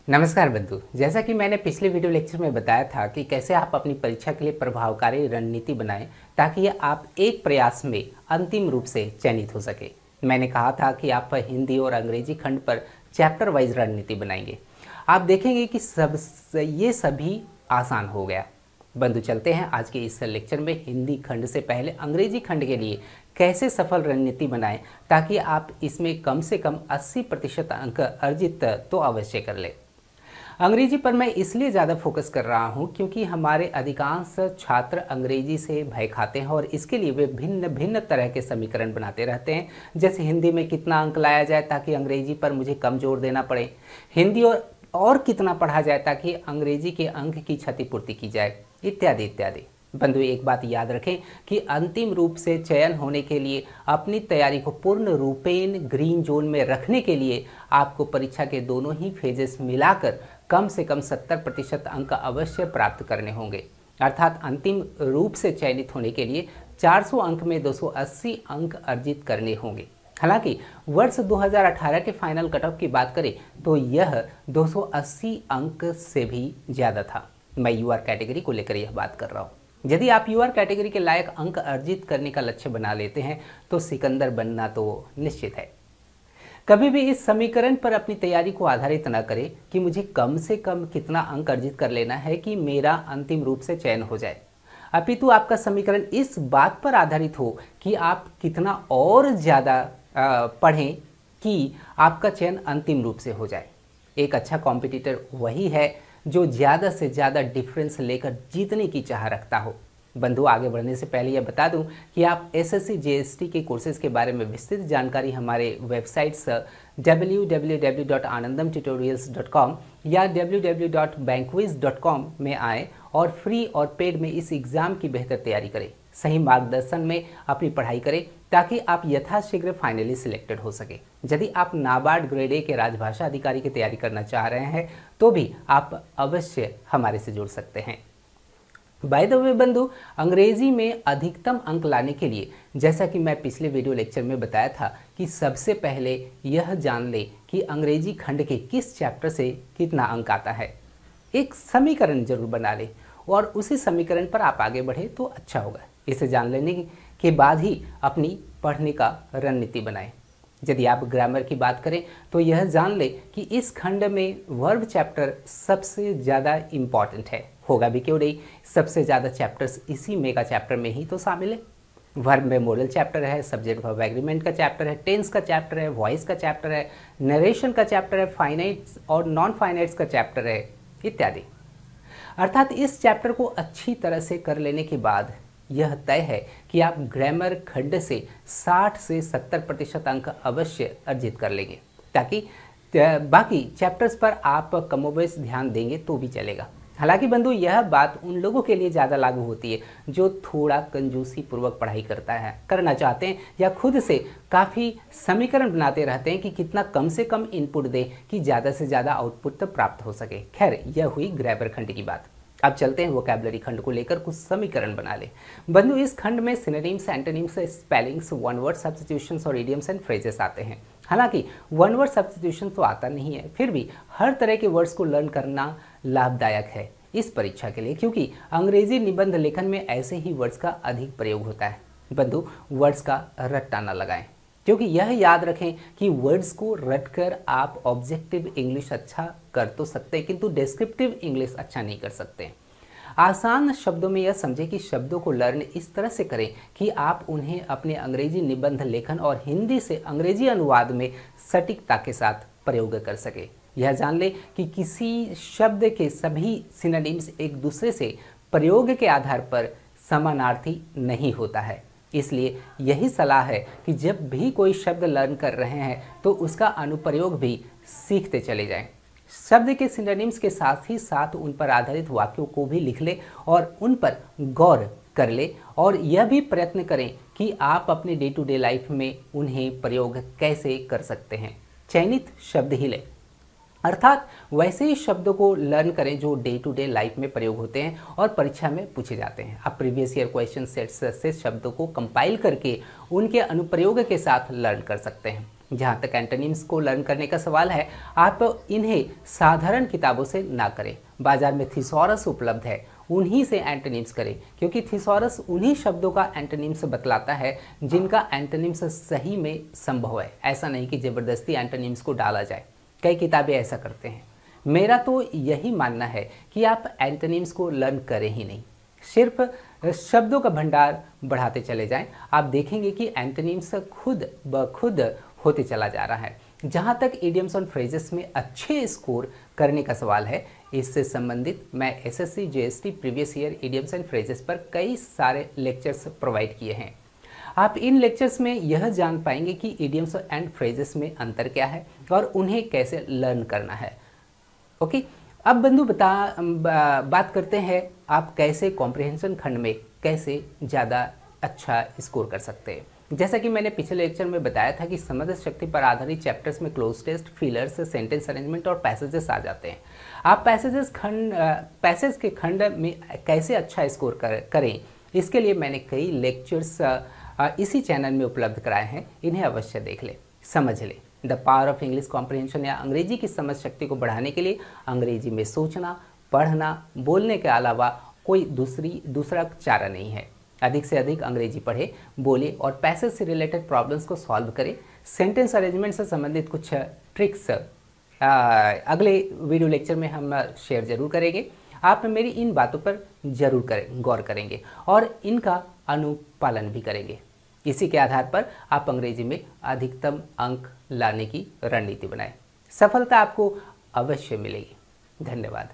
नमस्कार बंधु। जैसा कि मैंने पिछले वीडियो लेक्चर में बताया था कि कैसे आप अपनी परीक्षा के लिए प्रभावकारी रणनीति बनाएं ताकि आप एक प्रयास में अंतिम रूप से चयनित हो सके। मैंने कहा था कि आप हिंदी और अंग्रेजी खंड पर चैप्टर वाइज रणनीति बनाएंगे। आप देखेंगे कि ये सभी आसान हो गया। बंधु, चलते हैं आज के इस लेक्चर में हिंदी खंड से पहले अंग्रेजी खंड के लिए कैसे सफल रणनीति बनाएं ताकि आप इसमें कम से कम 80% अंक अर्जित तो अवश्य कर ले। अंग्रेजी पर मैं इसलिए ज़्यादा फोकस कर रहा हूं क्योंकि हमारे अधिकांश छात्र अंग्रेजी से भय खाते हैं और इसके लिए वे भिन्न भिन्न तरह के समीकरण बनाते रहते हैं। जैसे हिंदी में कितना अंक लाया जाए ताकि अंग्रेजी पर मुझे कम जोर देना पड़े, हिंदी और कितना पढ़ा जाए ताकि अंग्रेजी के अंक की क्षतिपूर्ति की जाए, इत्यादि इत्यादि। बंधु, एक बात याद रखें कि अंतिम रूप से चयन होने के लिए अपनी तैयारी को पूर्ण रूपेण ग्रीन जोन में रखने के लिए आपको परीक्षा के दोनों ही फेजेस मिलाकर कम से कम 70% अंक अवश्य प्राप्त करने होंगे। अर्थात अंतिम रूप से चयनित होने के लिए 400 अंक में 280 अंक अर्जित करने होंगे। हालांकि वर्ष 2018 के फाइनल कट ऑफ की बात करें तो यह 280 अंक से भी ज़्यादा था। मैं यूआर कैटेगरी को लेकर यह बात कर रहा हूँ। यदि आप यूआर कैटेगरी के लायक अंक अर्जित करने का लक्ष्य बना लेते हैं तो सिकंदर बनना तो निश्चित है। कभी भी इस समीकरण पर अपनी तैयारी को आधारित न करें कि मुझे कम से कम कितना अंक अर्जित कर लेना है कि मेरा अंतिम रूप से चयन हो जाए। अपितु आपका समीकरण इस बात पर आधारित हो कि आप कितना और ज़्यादा पढ़ें कि आपका चयन अंतिम रूप से हो जाए। एक अच्छा कॉम्पिटिटर वही है जो ज़्यादा से ज़्यादा डिफरेंस लेकर जीतने की चाह रखता हो। बंधु, आगे बढ़ने से पहले यह बता दूं कि आप एसएससी जीएसटी के कोर्सेज के बारे में विस्तृत जानकारी हमारे वेबसाइट्स www.anandamtutorials.com या www.bankwiz.com में आएँ और फ्री और पेड में इस एग्ज़ाम की बेहतर तैयारी करें। सही मार्गदर्शन में अपनी पढ़ाई करें ताकि आप यथाशीघ्र फाइनली सिलेक्टेड हो सके। यदि आप नाबार्ड ग्रेड ए के राजभाषा अधिकारी की तैयारी करना चाह रहे हैं तो भी आप अवश्य हमारे से जुड़ सकते हैं। बाय द वे बंधु, अंग्रेजी में अधिकतम अंक लाने के लिए जैसा कि मैं पिछले वीडियो लेक्चर में बताया था कि सबसे पहले यह जान ले कि अंग्रेजी खंड के किस चैप्टर से कितना अंक आता है। एक समीकरण जरूर बना ले और उसी समीकरण पर आप आगे बढ़े तो अच्छा होगा। इसे जान लेने के बाद ही अपनी पढ़ने का रणनीति बनाएं। यदि आप ग्रामर की बात करें तो यह जान ले कि इस खंड में वर्ब चैप्टर सबसे ज़्यादा इम्पॉर्टेंट है। होगा भी क्यों नहीं, सबसे ज़्यादा चैप्टर्स इसी मेगा चैप्टर में ही तो शामिल है। वर्ब में मॉडल चैप्टर है, सब्जेक्ट वर्ब एग्रीमेंट का चैप्टर है, टेंस का चैप्टर है, वॉइस का चैप्टर है, नरेशन का चैप्टर है, फाइनाइट्स और नॉन फाइनाइट्स का चैप्टर है, इत्यादि। अर्थात इस चैप्टर को अच्छी तरह से कर लेने के बाद यह तय है कि आप ग्रामर खंड से 60 से 70% अंक अवश्य अर्जित कर लेंगे, ताकि बाकी चैप्टर्स पर आप कमोबेश ध्यान देंगे तो भी चलेगा। हालांकि बंधु, यह बात उन लोगों के लिए ज़्यादा लागू होती है जो थोड़ा कंजूसी पूर्वक पढ़ाई करना चाहते हैं या खुद से काफ़ी समीकरण बनाते रहते हैं कि कितना कम से कम इनपुट दें कि ज़्यादा से ज़्यादा आउटपुट प्राप्त हो सके। खैर, यह हुई ग्रामर खंड की बात। अब चलते हैं वोकैबुलरी खंड को लेकर कुछ समीकरण बना ले। बंधु, इस खंड में synonyms, antonyms, spellings, one word substitutions और इडियम्स एंड फ्रेजेस आते हैं। हालांकि वन वर्ड सब्स्टिट्यूशन तो आता नहीं है, फिर भी हर तरह के वर्ड्स को लर्न करना लाभदायक है इस परीक्षा के लिए, क्योंकि अंग्रेजी निबंध लेखन में ऐसे ही वर्ड्स का अधिक प्रयोग होता है। बंधु, वर्ड्स का रट्टा न लगाएं, क्योंकि यह याद रखें कि वर्ड्स को रटकर आप ऑब्जेक्टिव इंग्लिश अच्छा कर तो सकते हैं किंतु डिस्क्रिप्टिव इंग्लिश अच्छा नहीं कर सकते। आसान शब्दों में यह समझें कि शब्दों को लर्न इस तरह से करें कि आप उन्हें अपने अंग्रेजी निबंध लेखन और हिंदी से अंग्रेजी अनुवाद में सटीकता के साथ प्रयोग कर सके। यह जान लें कि किसी शब्द के सभी सिनोनिम्स एक दूसरे से प्रयोग के आधार पर समानार्थी नहीं होता है। इसलिए यही सलाह है कि जब भी कोई शब्द लर्न कर रहे हैं तो उसका अनुप्रयोग भी सीखते चले जाएं। शब्द के सिनोनिम्स के साथ ही साथ उन पर आधारित वाक्यों को भी लिख ले और उन पर गौर कर ले और यह भी प्रयत्न करें कि आप अपने डे टू डे लाइफ में उन्हें प्रयोग कैसे कर सकते हैं। चयनित शब्द ही लें, अर्थात वैसे ही शब्दों को लर्न करें जो डे टू डे लाइफ में प्रयोग होते हैं और परीक्षा में पूछे जाते हैं। आप प्रीवियस ईयर क्वेश्चन सेट्स से शब्दों को कंपाइल करके उनके अनुप्रयोग के साथ लर्न कर सकते हैं। जहाँ तक एंटोनिम्स को लर्न करने का सवाल है, आप इन्हें साधारण किताबों से ना करें। बाजार में थिसॉरस उपलब्ध है, उन्हीं से एंटोनिम्स करें, क्योंकि थिसॉरस उन्हीं शब्दों का एंटोनिम्स बतलाता है जिनका एंटोनिम्स सही में संभव है। ऐसा नहीं कि ज़बरदस्ती एंटोनिम्स को डाला जाए, कई किताबें ऐसा करते हैं। मेरा तो यही मानना है कि आप एंटोनिम्स को लर्न करें ही नहीं, सिर्फ शब्दों का भंडार बढ़ाते चले जाएं। आप देखेंगे कि एंटोनिम्स खुद ब खुद होते चला जा रहा है। जहाँ तक इडियम्स और फ्रेजेस में अच्छे स्कोर करने का सवाल है, इससे संबंधित मैं SSC GST previous year idioms and phrases पर कई सारे लेक्चर्स प्रोवाइड किए हैं। आप इन लेक्चर्स में यह जान पाएंगे कि इडियम्स एंड फ्रेजेस में अंतर क्या है और उन्हें कैसे लर्न करना है। ओके, अब बंधु बात करते हैं आप कैसे कॉम्प्रिहेंशन खंड में कैसे ज़्यादा अच्छा स्कोर कर सकते हैं। जैसा कि मैंने पिछले लेक्चर में बताया था कि समझ शक्ति पर आधारित चैप्टर्स में cloze test, fillers, sentence arrangement और पैसेजेस आ जाते हैं। आप पैसेज के खंड में कैसे अच्छा स्कोर करें, इसके लिए मैंने कई लेक्चर्स इसी चैनल में उपलब्ध कराए हैं। इन्हें अवश्य देख लें, समझ लें। The power of English comprehension या अंग्रेजी की समझ शक्ति को बढ़ाने के लिए अंग्रेजी में सोचना, पढ़ना, बोलने के अलावा कोई दूसरा चारा नहीं है। अधिक से अधिक अंग्रेजी पढ़े, बोले और पैसेज से रिलेटेड प्रॉब्लम्स को सॉल्व करें। सेंटेंस अरेंजमेंट से संबंधित कुछ ट्रिक्स अगले वीडियो लेक्चर में हम शेयर जरूर करेंगे। आप मेरी इन बातों पर जरूर गौर करेंगे और इनका अनुपालन भी करेंगे। इसी के आधार पर आप अंग्रेजी में अधिकतम अंक लाने की रणनीति बनाएं। सफलता आपको अवश्य मिलेगी। धन्यवाद।